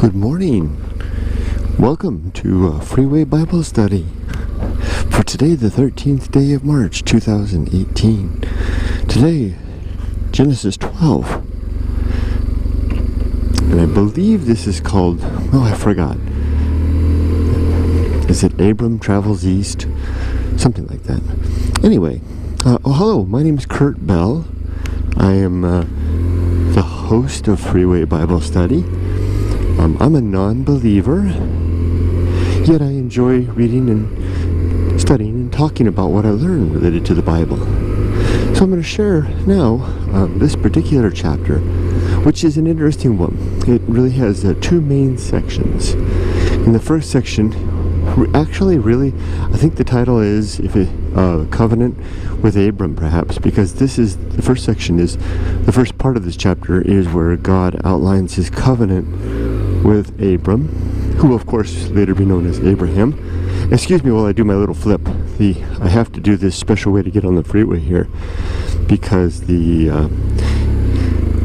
Good morning. Welcome to Freeway Bible Study for today, the 13th day of March, 2018. Today, Genesis 12. And I believe this is called, I forgot. Is it Abram Travels East? Something like that. Anyway, hello, my name is Kurt Bell. I am the host of Freeway Bible Study. I'm a non-believer, yet I enjoy reading and studying and talking about what I learned related to the Bible. So I'm going to share now this particular chapter, which is an interesting one. It really has two main sections. In the first section, I think the title is Covenant with Abram, perhaps, because the first section is, the first part of this chapter is where God outlines his covenant with Abram, who of course later be known as Abraham. Excuse me while I do my little flip. I have to do this special way to get on the freeway here because the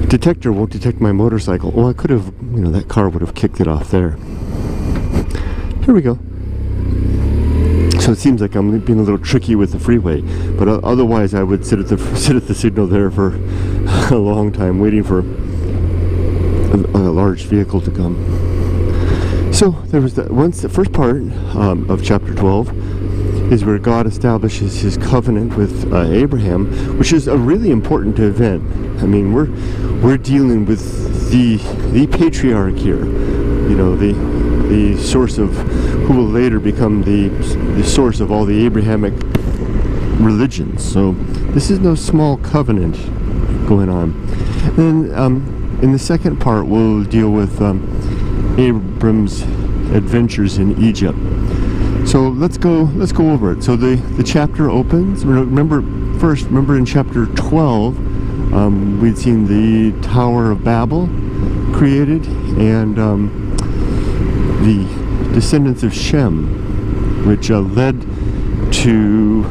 detector won't detect my motorcycle. Well, I could have, that car would have kicked it off there. Here we go. So it seems like I'm being a little tricky with the freeway, but otherwise I would sit at the signal there for a long time waiting for a large vehicle to come. So there was the first part of chapter 12 is where God establishes his covenant with Abraham, which is a really important event. I mean, we're dealing with the patriarch here, the source of who will later become the source of all the Abrahamic religions. So this is no small covenant going on. And in the second part, we'll deal with Abram's adventures in Egypt. So let's go over it. So the chapter opens. Remember in chapter 12, we'd seen the Tower of Babel created, and the descendants of Shem, which led to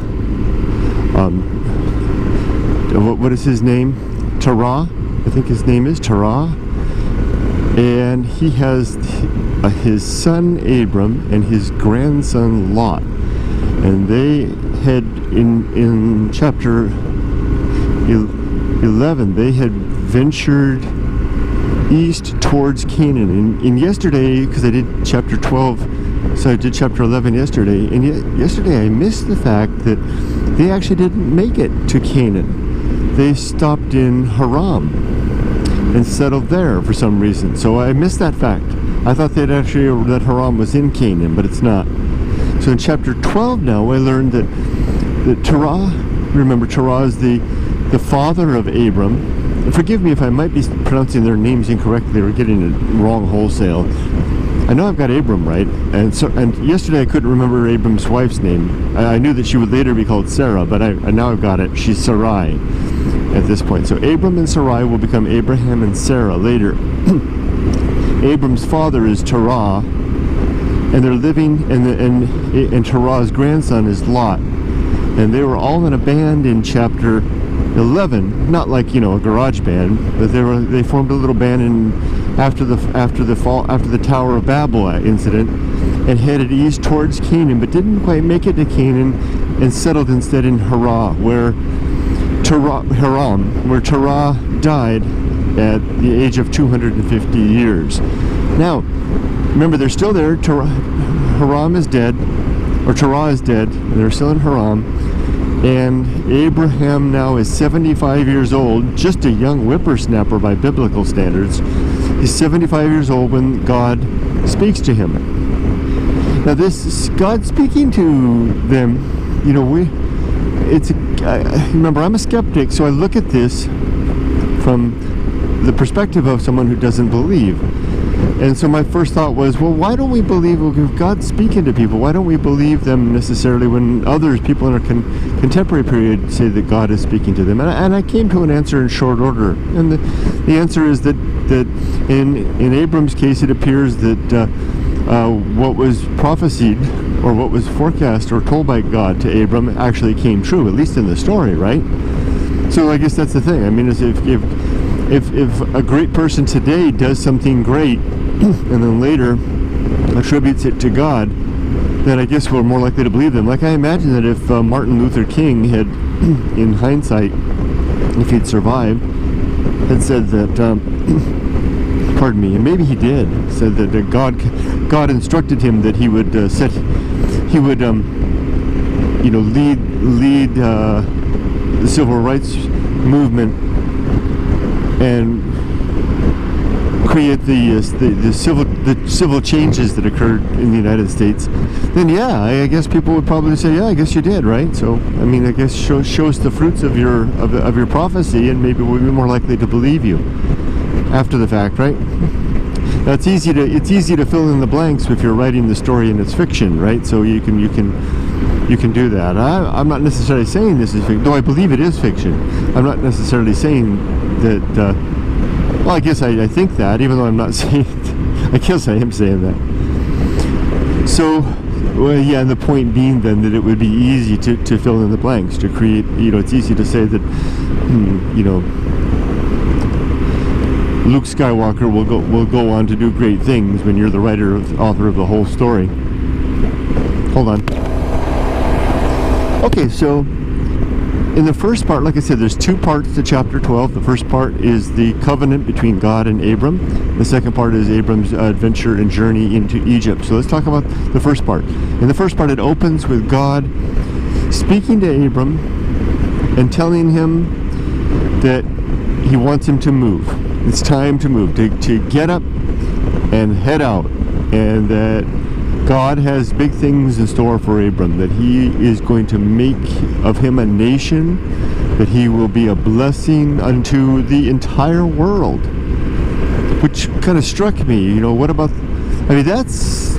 what is his name? Terah. I think his name is Terah, and he has his son Abram and his grandson Lot, and they had in chapter 11 they had ventured east towards Canaan. And yesterday, because I did chapter 12, so I did chapter 11 yesterday, and yesterday I missed the fact that they actually didn't make it to Canaan. They stopped in Haram and settled there for some reason. So I missed that fact. I thought that Haram was in Canaan, but it's not. So in chapter 12 now, I learned that Terah, remember Terah is the father of Abram. And forgive me if I might be pronouncing their names incorrectly or getting it wrong wholesale. I know I've got Abram right, and yesterday I couldn't remember Abram's wife's name. I knew that she would later be called Sarah, but now I've got it. She's Sarai at this point. So Abram and Sarai will become Abraham and Sarah later. Abram's father is Terah, and they're living, and Terah's grandson is Lot, and they were all in a band in chapter 11, not like a garage band, but they formed a little band after the Tower of Babel incident, and headed east towards Canaan, but didn't quite make it to Canaan, and settled instead in Haram, where Terah died at the age of 250 years. Now, remember, they're still there. Haram is dead, or Terah is dead, and they're still in Haram. And Abraham now is 75 years old, just a young whippersnapper by biblical standards. He's 75 years old when God speaks to him. Now, this God speaking to them, remember, I'm a skeptic, so I look at this from the perspective of someone who doesn't believe. And so my first thought was, well, why don't we believe if God's speaking to people? Why don't we believe them necessarily when people in our contemporary period say that God is speaking to them? And I came to an answer in short order. And the answer is that in Abram's case, it appears that what was prophesied or what was forecast or told by God to Abram actually came true, at least in the story, right? So I guess that's the thing. I mean, if a great person today does something great, and then later attributes it to God, then I guess we're more likely to believe them. Like I imagine that if Martin Luther King had, in hindsight, if he'd survived, had said that, pardon me, and maybe he did, said that God instructed him that he would lead the civil rights movement and create the civil changes that occurred in the United States, then yeah, I guess people would probably say, yeah, I guess you did, right? So I mean, I guess shows the fruits of your prophecy, and maybe we'll be more likely to believe you after the fact, right? Now it's easy to fill in the blanks if you're writing the story and it's fiction, right? So you can do that. I'm not necessarily saying this is fiction, though I believe it is fiction. I'm not necessarily saying that. Well, I guess I think that, even though I'm not saying it, I guess I am saying that. So, well, yeah, and the point being then that it would be easy to fill in the blanks, to create, it's easy to say that, Luke Skywalker will go on to do great things when you're the author of the whole story. Hold on. Okay, so in the first part, like I said, there's two parts to chapter 12. The first part is the covenant between God and Abram. The second part is Abram's adventure and journey into Egypt. So let's talk about the first part. In the first part, it opens with God speaking to Abram and telling him that he wants him to move. It's time to move, to get up and head out, and that God has big things in store for Abram, that he is going to make of him a nation, that he will be a blessing unto the entire world, which kind of struck me. What about, that's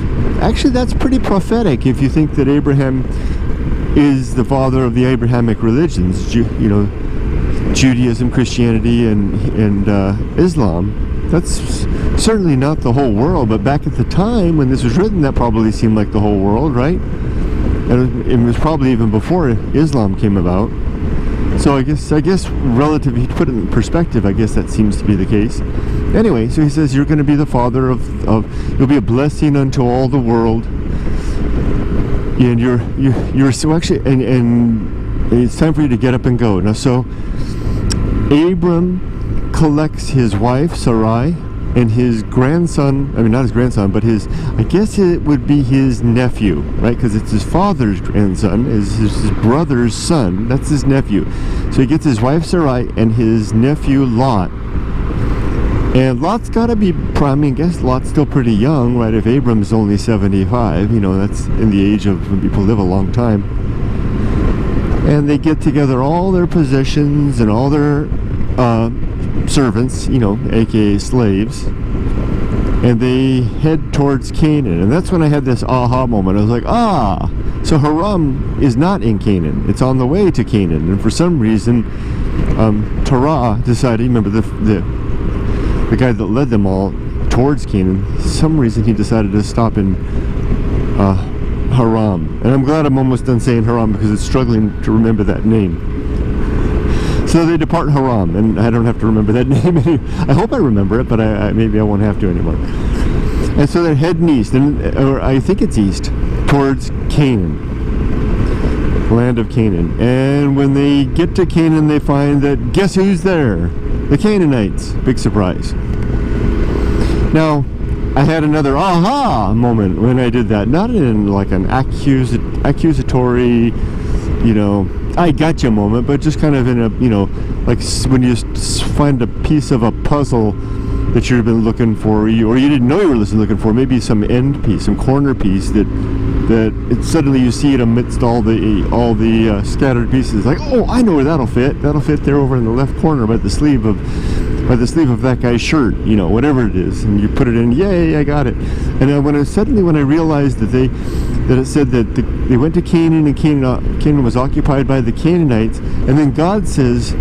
pretty prophetic if you think that Abraham is the father of the Abrahamic religions, Judaism, Christianity, and Islam. That's certainly not the whole world, but back at the time when this was written, that probably seemed like the whole world, right? And it was probably even before Islam came about. So I guess relative, if you put it in perspective, I guess that seems to be the case. Anyway, so he says, you're going to be the father of you'll be a blessing unto all the world. And you're so actually, and it's time for you to get up and go. Now, so Abram collects his wife Sarai and his grandson, not his grandson, but I guess it would be his nephew, right? Because it's his father's grandson, is his brother's son. That's his nephew. So he gets his wife Sarai and his nephew Lot. And Lot's got to be, I guess Lot's still pretty young, right? If Abram's only 75, that's in the age of when people live a long time. And they get together all their possessions and all their servants, aka slaves, and they head towards Canaan. And that's when I had this aha moment. I was like, so Haram is not in Canaan, it's on the way to Canaan. And for some reason Terah decided, remember the guy that led them all towards Canaan, for some reason he decided to stop in Haram. And I'm glad I'm almost done saying Haram, because it's struggling to remember that name. So they depart Haram, and I don't have to remember that name anymore. I hope I remember it, but maybe I won't have to anymore. And so they're heading east, or I think it's east, towards Canaan, land of Canaan. And when they get to Canaan, they find that, guess who's there? The Canaanites. Big surprise. Now, I had another aha moment when I did that. Not in like an accusatory, I gotcha moment, but just kind of in a, like when you find a piece of a puzzle that you've been looking for, or you didn't know you were looking for, maybe some end piece, some corner piece that suddenly you see it amidst all the scattered pieces. Like, oh, I know where that'll fit. That'll fit there over in the left corner by the sleeve of that guy's shirt, whatever it is, and you put it in. Yay, I got it. And when I realized that it said that they went to Canaan, and Canaan was occupied by the Canaanites, and then God says,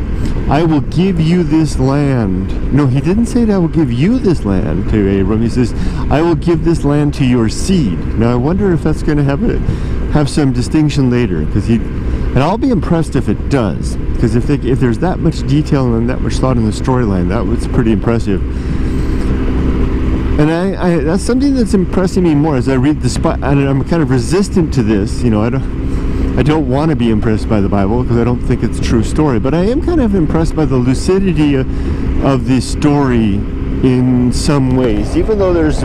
I will give you this land. No, he didn't say that I will give you this land to Abram. He says, I will give this land to your seed. Now I wonder if that's going to have some distinction later, and I'll be impressed if it does, because if there's that much detail and that much thought in the storyline, that was pretty impressive. And I that's something that's impressing me more as I read and I'm kind of resistant to this. I don't want to be impressed by the Bible because I don't think it's a true story. But I am kind of impressed by the lucidity of the story in some ways, even though there's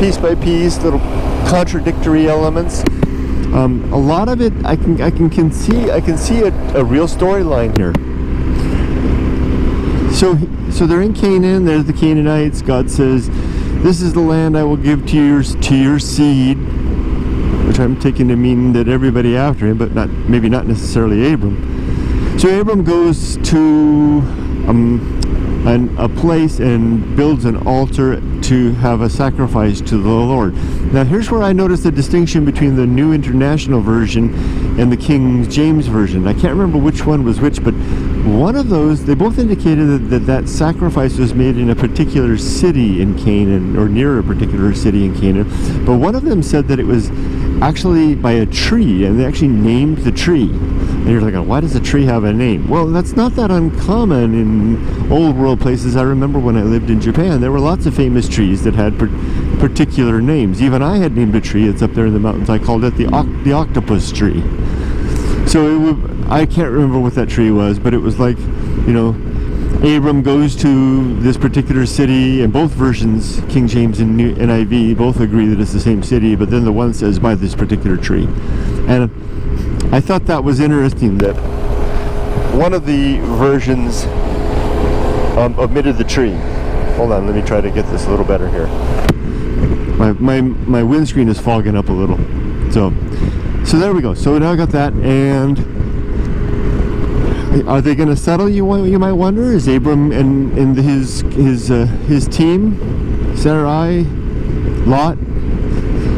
piece by piece little contradictory elements. A lot of it I can see a real storyline here. So they're in Canaan. There's the Canaanites. God says, "This is the land I will give to your seed," which I'm taking to mean that everybody after him, but maybe not necessarily Abram. So Abram goes to a place and builds an altar to have a sacrifice to the Lord. Now here's where I notice the distinction between the New International Version and the King James Version. I can't remember which one was which, but one of those, they both indicated that sacrifice was made in a particular city in Canaan, or near a particular city in Canaan. But one of them said that it was actually by a tree, and they actually named the tree. And you're like, why does a tree have a name? Well, that's not that uncommon in old world places. I remember when I lived in Japan, there were lots of famous trees that had particular names. Even I had named a tree. It's up there in the mountains. I called it the octopus tree. So I can't remember what that tree was, but it was like, Abram goes to this particular city, and both versions, King James and NIV, both agree that it's the same city, but then the one says by this particular tree. And I thought that was interesting that one of the versions omitted the tree. Hold on, let me try to get this a little better here. My windscreen is fogging up a little. So there we go. So now I got that, and are they going to settle? You might wonder. Is Abram and his team, Sarai, Lot,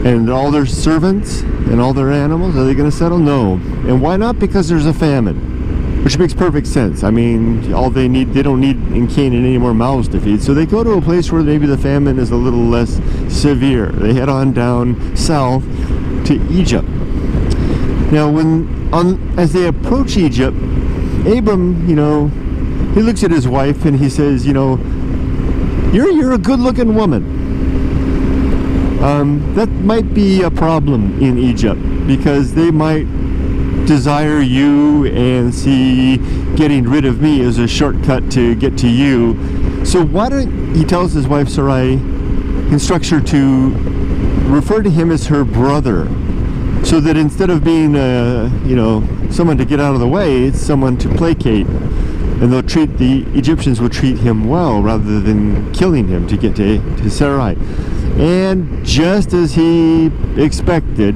and all their servants and all their animals, are they going to settle? No. And why not? Because there's a famine, which makes perfect sense. I mean, they don't need in Canaan any more mouths to feed, so they go to a place where maybe the famine is a little less severe. They head on down south to Egypt. Now, as they approach Egypt, Abram, he looks at his wife and he says, you're a good-looking woman. That might be a problem in Egypt, because they might desire you and see getting rid of me as a shortcut to get to you. So why don't he tells his wife Sarai, instructs her to refer to him as her brother, so that instead of being someone to get out of the way, it's someone to placate, and the Egyptians will treat him well rather than killing him to get to Sarai. And just as he expected,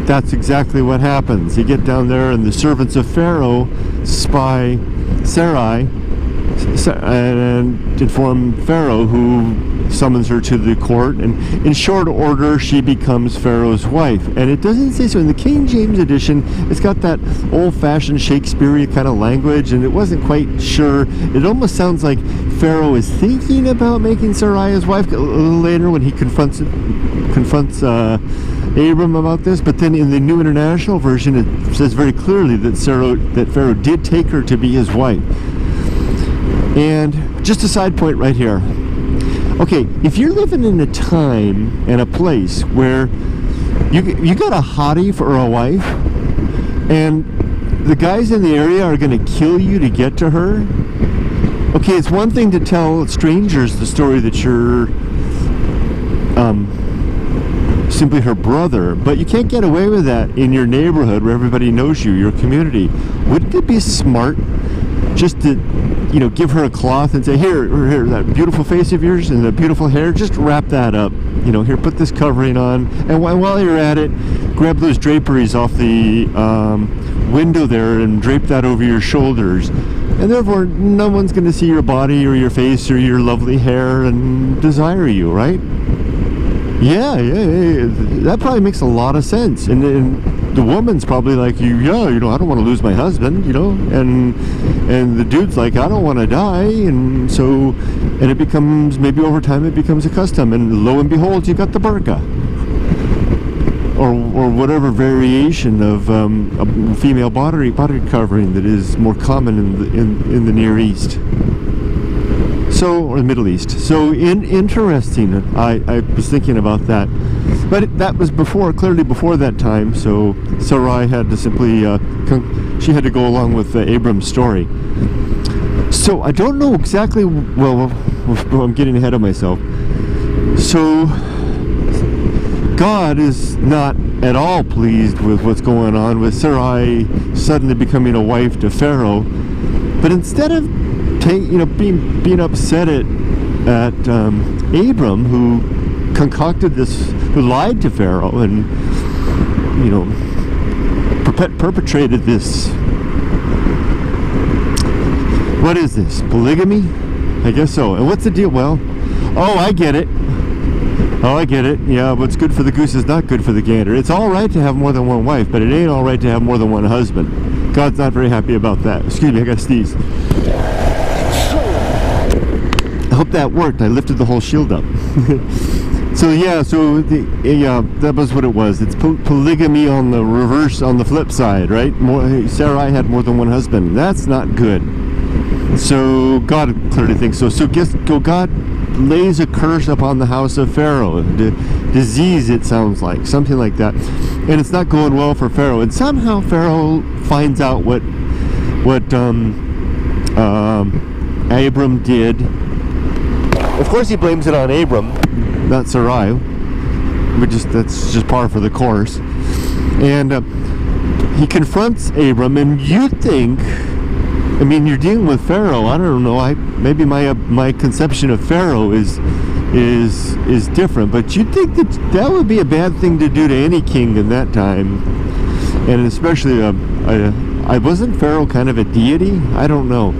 that's exactly what happens. You get down there, and the servants of Pharaoh spy Sarai and inform Pharaoh, who summons her to the court, and in short order she becomes Pharaoh's wife. And it doesn't say so in the King James edition. It's got that old-fashioned Shakespearean kind of language, and it wasn't quite sure. It almost sounds like Pharaoh is thinking about making Sarai his wife a little later when he confronts Abram about this. But then in the New International Version, it says very clearly that Pharaoh did take her to be his wife. And just a side point right here. Okay, if you're living in a time and a place where you got a hottie for a wife, and the guys in the area are going to kill you to get to her, okay, it's one thing to tell strangers the story that you're simply her brother, but you can't get away with that in your neighborhood where everybody knows you, your community. Wouldn't it be smart just to give her a cloth and say, here, that beautiful face of yours and the beautiful hair, just wrap that up. Here, put this covering on. And while you're at it, grab those draperies off the window there and drape that over your shoulders. And therefore, no one's going to see your body or your face or your lovely hair and desire you, right? Yeah, that probably makes a lot of sense. And the woman's probably like, I don't want to lose my husband, and the dude's like, I don't want to die, and it becomes, maybe over time it becomes a custom, and lo and behold, you got the burqa, or whatever variation of a female body covering that is more common in the Near East. or the Middle East. So interesting. I was thinking about that. But that was clearly before that time. So Sarai had to simply, she had to go along with Abram's story. So I don't know exactly, well, I'm getting ahead of myself. So God is not at all pleased with what's going on with Sarai suddenly becoming a wife to Pharaoh. But instead of being upset at Abram, who concocted this, who lied to Pharaoh and perpetrated this. What is this? Polygamy? I guess so. And what's the deal? Well, I get it. Yeah, what's good for the goose is not good for the gander. It's all right to have more than one wife, but it ain't all right to have more than one husband. God's not very happy about that. Excuse me, I got to sneeze. I hope that worked. I lifted the whole shield up. That was what it was. It's polygamy on the reverse, on the flip side, right? Sarai had more than one husband. That's not good. So God clearly thinks so. So God lays a curse upon the house of Pharaoh. Disease, it sounds like. Something like that. And it's not going well for Pharaoh. And somehow Pharaoh finds out what Abram did. Of course he blames it on Abram, not Sarai. That's just par for the course. And he confronts Abram, and you think, you're dealing with Pharaoh. I don't know. Maybe my conception of Pharaoh is different, but you'd think that would be a bad thing to do to any king in that time, and especially I wasn't Pharaoh kind of a deity? I don't know.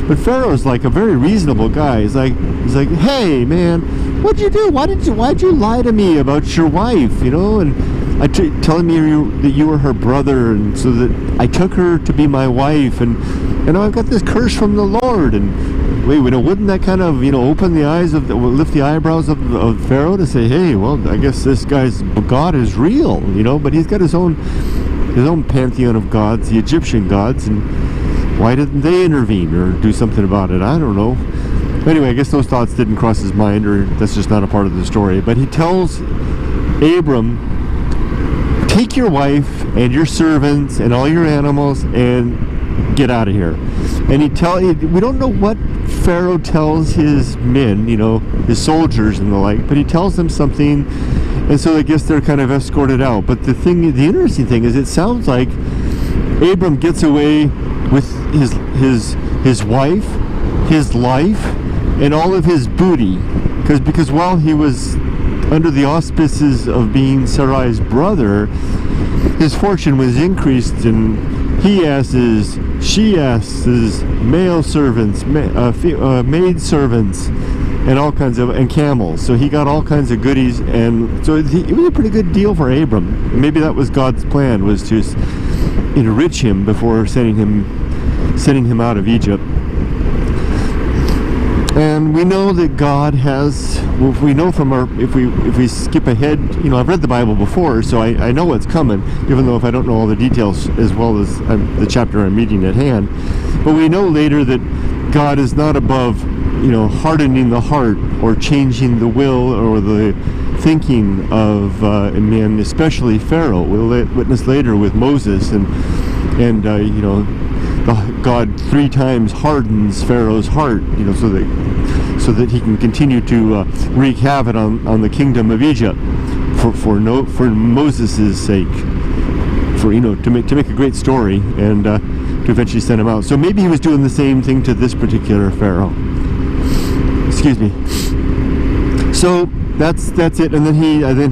But Pharaoh's like a very reasonable guy. He's like, hey man, what'd you do? Why'd you lie to me about your wife? And telling me that you were her brother, and so that I took her to be my wife, and I've got this curse from the Lord. And wouldn't that kind of open the eyes lift the eyebrows of Pharaoh to say, hey, well, I guess this guy's God is real, but he's got his own pantheon of gods, the Egyptian gods, and why didn't they intervene or do something about it? I don't know. Anyway, I guess those thoughts didn't cross his mind, or that's just not a part of the story. But he tells Abram, take your wife and your servants and all your animals and get out of here. And we don't know what Pharaoh tells his men, his soldiers and the like, but he tells them something, and so I guess they're kind of escorted out. But the interesting thing is, it sounds like Abram gets away with his wife, his life, and all of his booty, because while he was under the auspices of being Sarai's brother, his fortune was increased, and he asses, she asses, male servants, maid servants, and all kinds of, and camels. So he got all kinds of goodies, and so it was a pretty good deal for Abram. Maybe that was God's plan, was to enrich him before sending him out of Egypt. And we know that God has, we know from if we skip ahead, I've read the Bible before, so I know what's coming, even though if I don't know all the details as well as the chapter I'm reading at hand. But we know later that God is not above, hardening the heart or changing the will or the thinking of men, especially Pharaoh. We'll witness later with Moses, and God 3 times hardens Pharaoh's heart, so that he can continue to wreak havoc on the kingdom of Egypt for Moses' sake, to make a great story, and to eventually send him out. So maybe he was doing the same thing to this particular Pharaoh. Excuse me. So that's it, and then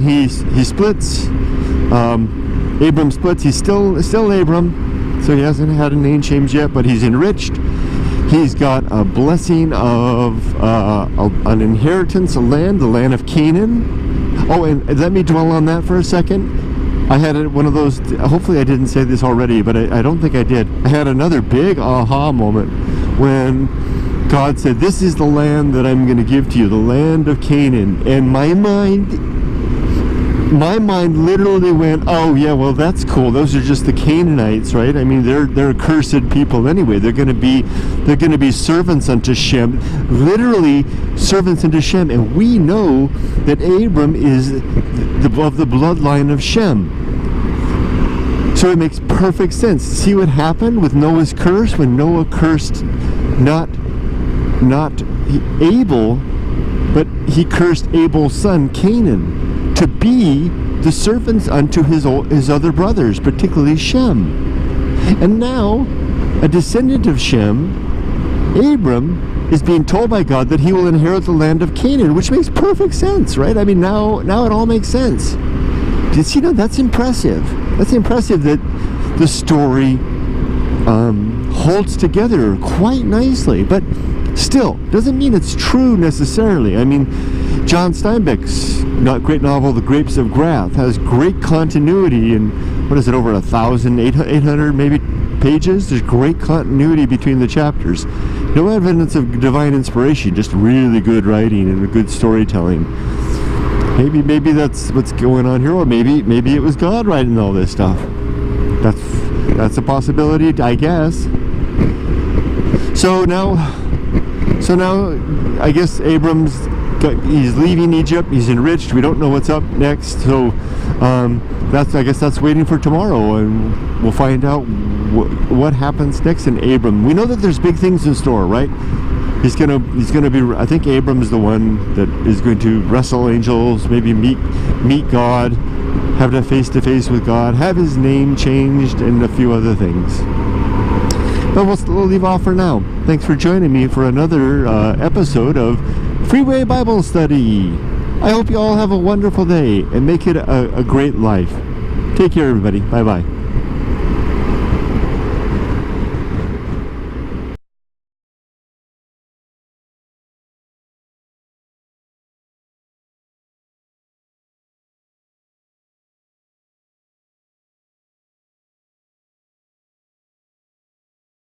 he splits. Abram splits. He's still Abram. So he hasn't had a name change yet, but he's enriched. He's got a blessing of an inheritance, the land of Canaan. Oh, and let me dwell on that for a second. I had one of those, hopefully I didn't say this already, but I don't think I did. I had another big aha moment when God said, this is the land that I'm going to give to you, the land of Canaan. And my mind my mind literally went, oh yeah, well that's cool. Those are just the Canaanites, right? I mean, they're cursed people anyway. They're going to be servants unto Shem, literally servants unto Shem. And we know that Abram is of the bloodline of Shem. So it makes perfect sense. See what happened with Noah's curse when Noah cursed not Abel, but he cursed Abel's son Canaan to be the servants unto his other brothers, particularly Shem. And now, a descendant of Shem, Abram, is being told by God that he will inherit the land of Canaan, which makes perfect sense, right? I mean, now it all makes sense. You know, that's impressive. That's impressive that the story holds together quite nicely, but still doesn't mean it's true necessarily. I mean, John Steinbeck's great novel, The Grapes of Wrath, has great continuity in, over 1,800 maybe pages. There's great continuity between the chapters. No evidence of divine inspiration, just really good writing and good storytelling. Maybe that's what's going on here, or maybe it was God writing all this stuff. That's a possibility, I guess. So now I guess he's leaving Egypt. He's enriched. We don't know what's up next. So I guess that's waiting for tomorrow, and we'll find out what happens next in Abram. We know that there's big things in store, right? He's gonna be. I think Abram is the one that is going to wrestle angels, maybe meet God, have a face-to-face with God, have his name changed, and a few other things. But we'll leave off for now. Thanks for joining me for another episode of Freeway Bible Study. I hope you all have a wonderful day and make it a great life. Take care, everybody. Bye-bye.